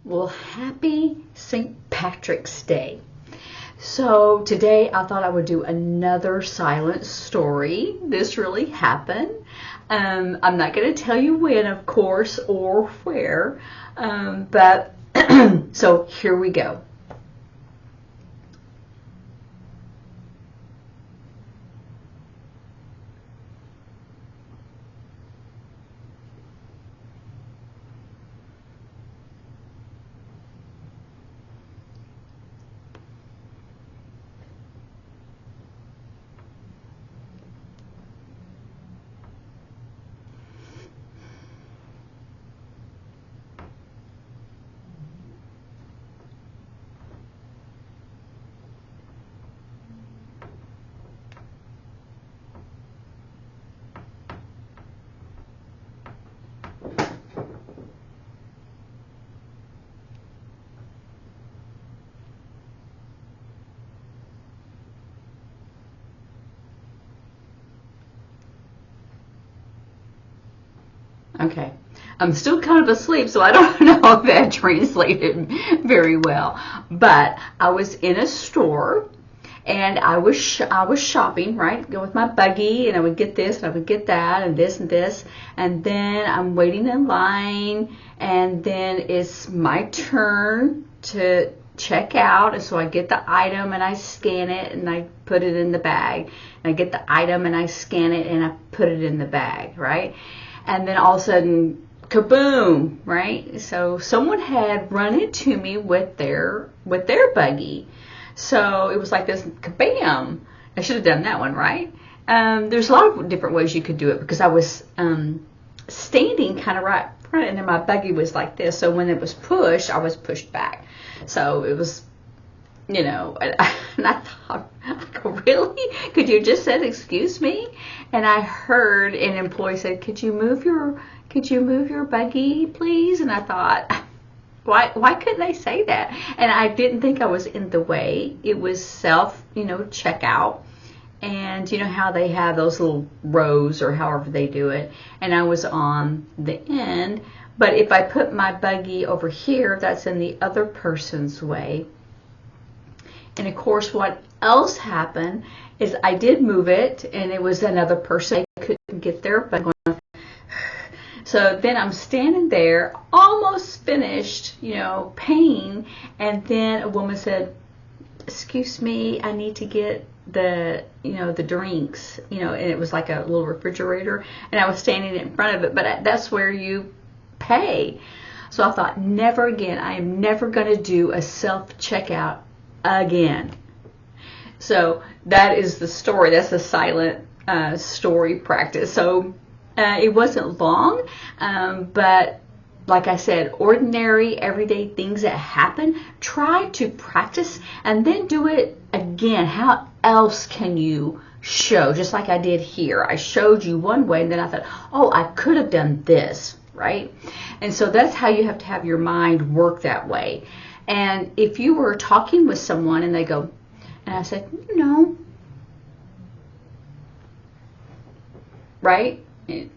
Well, happy St. Patrick's Day. So today I thought I would do another silent story. This really happened. I'm not going to tell you when, of course, or where, but so here we go. Okay. I'm still kind of asleep, so I don't know if that translated very well. But I was in a store, and I was shopping, right? Go with my buggy, and I would get this, and I would get that, and this, and then I'm waiting in line, and then it's my turn to check out, and so I get the item, and I scan it, and I put it in the bag. And I get the item, and I scan it, and I put it in the bag, right? And then all of a sudden, kaboom, right? So someone had run into me with their buggy. So it was like this kabam. I should have done that one, right? There's a lot of different ways you could do it because I was standing kind of right front, and then my buggy was like this. So when it was pushed, I was pushed back. So it was, and I thought, really? Could you just said, excuse me? And I heard an employee say, could you move your buggy, please? And I thought, why couldn't they say that? And I didn't think I was in the way. It was self, checkout. And you know how they have those little rows or however they do it. And I was on the end. But if I put my buggy over here, that's in the other person's way. And of course, what else happened is I did move it, and it was another person. I couldn't get there, but so then I'm standing there, almost finished, paying, and then a woman said, "Excuse me, I need to get the drinks, and it was like a little refrigerator, and I was standing in front of it, but that's where you pay." So I thought, never again. I am never going to do a self-checkout again. So that is the story. That's the silent story practice. So it wasn't long, but like I said, ordinary, everyday things that happen, try to practice and then do it again. How else can you show? Just like I did here. I showed you one way, and then I thought, oh, I could have done this, right? And so that's how you have to have your mind work that way. And if you were talking with someone and they go, and I said, right? And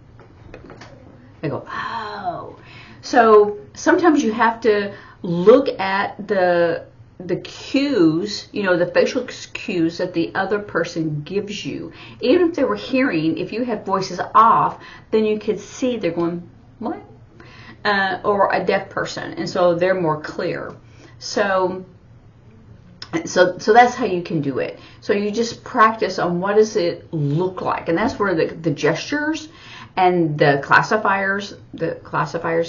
they go, oh. So sometimes you have to look at the cues, the facial cues that the other person gives you. Even if they were hearing, if you had voices off, then you could see they're going, what? Or a deaf person, and so they're more clear. So that's how you can do it. So you just practice on what does it look like, and that's where the gestures and the classifiers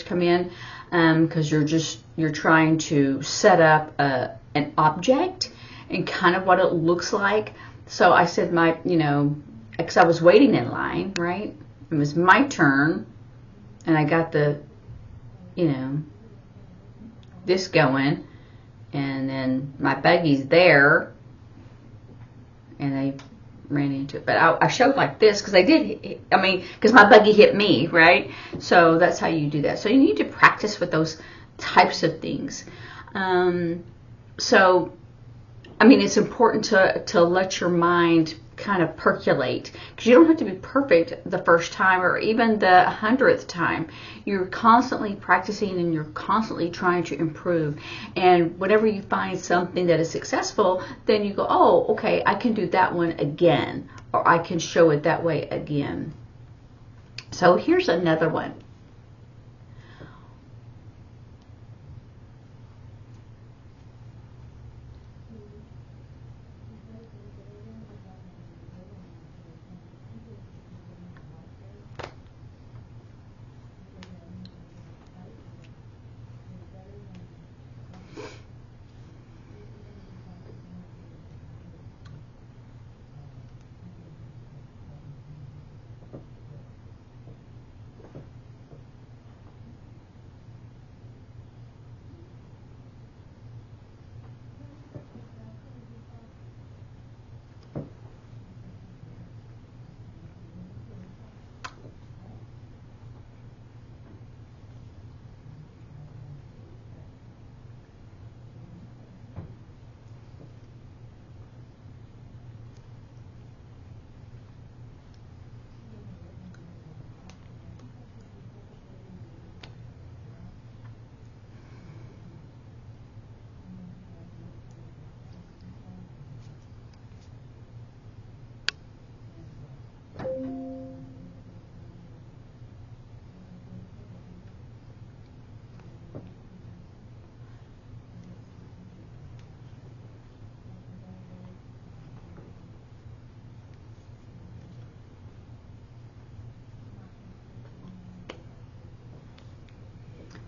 come in, because you're trying to set up an object and kind of what it looks like. So I said because I was waiting in line, right? It was my turn, and I got the this going. And then my buggy's there, and they ran into it. But I showed like this because they did. Because my buggy hit me, right? So that's how you do that. So you need to practice with those types of things. So, it's important to let your mind kind of percolate, because you don't have to be perfect the first time or even the 100th time. You're constantly practicing and you're constantly trying to improve. And whenever you find something that is successful, then you go, oh, okay, I can do that one again, or I can show it that way again. So here's another one.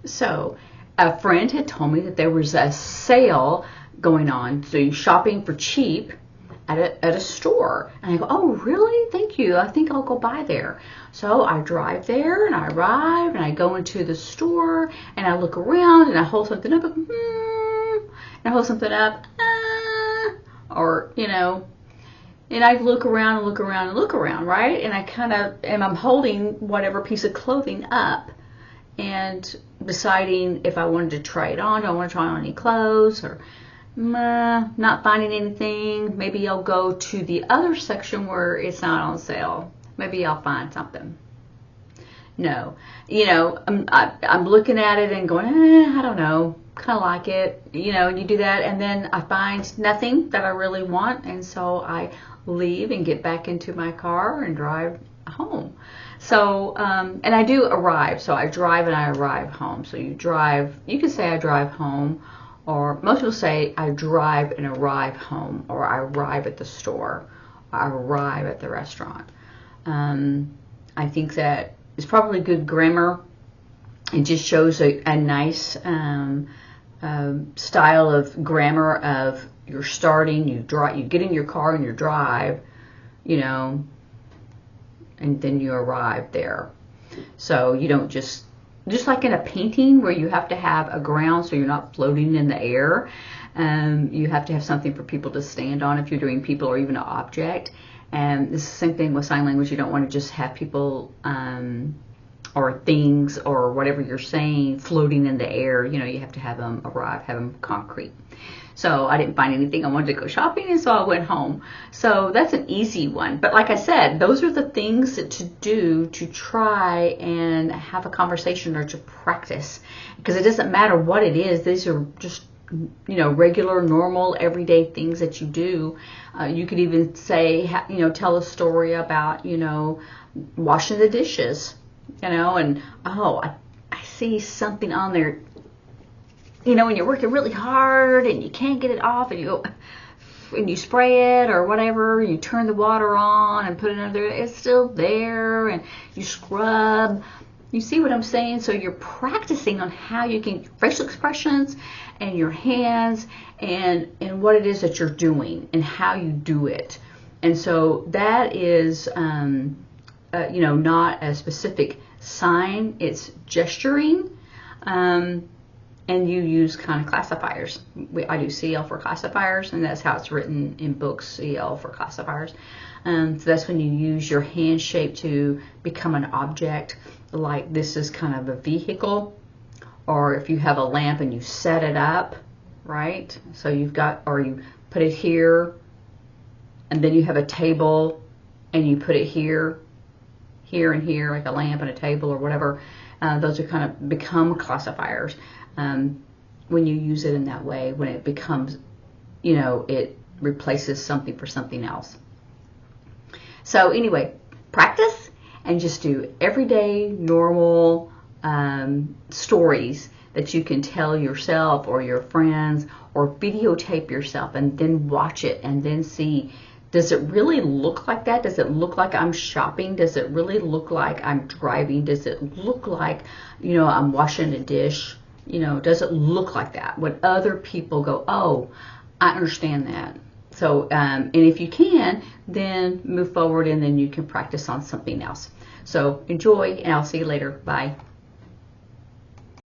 So a friend had told me that there was a sale going on, so you're shopping for cheap at a store. And I go, oh, really? Thank you. I think I'll go by there. So I drive there and I arrive and I go into the store and I look around and I hold something up, and I hold something up, or, you know, and I look around and look around and look around, right? And I kind of, and I'm holding whatever piece of clothing up and deciding if I wanted to try it on. Do I want to try on any clothes, or not finding anything? Maybe I'll go to the other section where it's not on sale. Maybe I'll find something. No, you know, I'm looking at it and going, I don't know, kind of like it, you know. You do that, and then I find nothing that I really want, and so I leave and get back into my car and drive home. So, and I do arrive. So I drive and I arrive home. So you drive, you can say I drive home, or most people say I drive and arrive home, or I arrive at the store, or I arrive at the restaurant. I think that it's probably good grammar. It just shows a nice style of grammar of you're starting, you drive, you get in your car and you drive, you know, and then you arrive there. So you don't just like in a painting where you have to have a ground so you're not floating in the air. You have to have something for people to stand on if you're doing people or even an object. And it's the same thing with sign language. You don't want to just have people or things or whatever you're saying floating in the air. You know, you have to have them arrive, have them concrete. So I didn't find anything. I wanted to go shopping, and so I went home. So that's an easy one. But like I said, those are the things to do to try and have a conversation or to practice. Because it doesn't matter what it is. These are just, you know, regular, normal, everyday things that you do. You could even say, you know, tell a story about, you know, washing the dishes, you know, and, oh, I see something on there. You know, when you're working really hard and you can't get it off, and you go and you spray it or whatever, you turn the water on and put it under there, it's still there, and you scrub. You see what I'm saying? So you're practicing on how you can, facial expressions and your hands and what it is that you're doing and how you do it. And so that is, you know, not a specific sign, it's gesturing. And you use kind of classifiers. I do CL for classifiers, and that's how it's written in books, CL for classifiers. So that's when you use your hand shape to become an object, like this is kind of a vehicle, or if you have a lamp and you set it up, right? So you've got, or you put it here, and then you have a table and you put it here, here, and here, like a lamp and a table or whatever. Those are kind of become classifiers when you use it in that way, when it becomes, it replaces something for something else. So anyway, practice and just do everyday, normal stories that you can tell yourself or your friends, or videotape yourself and then watch it and then see, does it really look like that? Does it look like I'm shopping? Does it really look like I'm driving? Does it look like, I'm washing a dish? Does it look like that? When other people go, oh, I understand that. So, and if you can, then move forward and then you can practice on something else. So enjoy, and I'll see you later. Bye.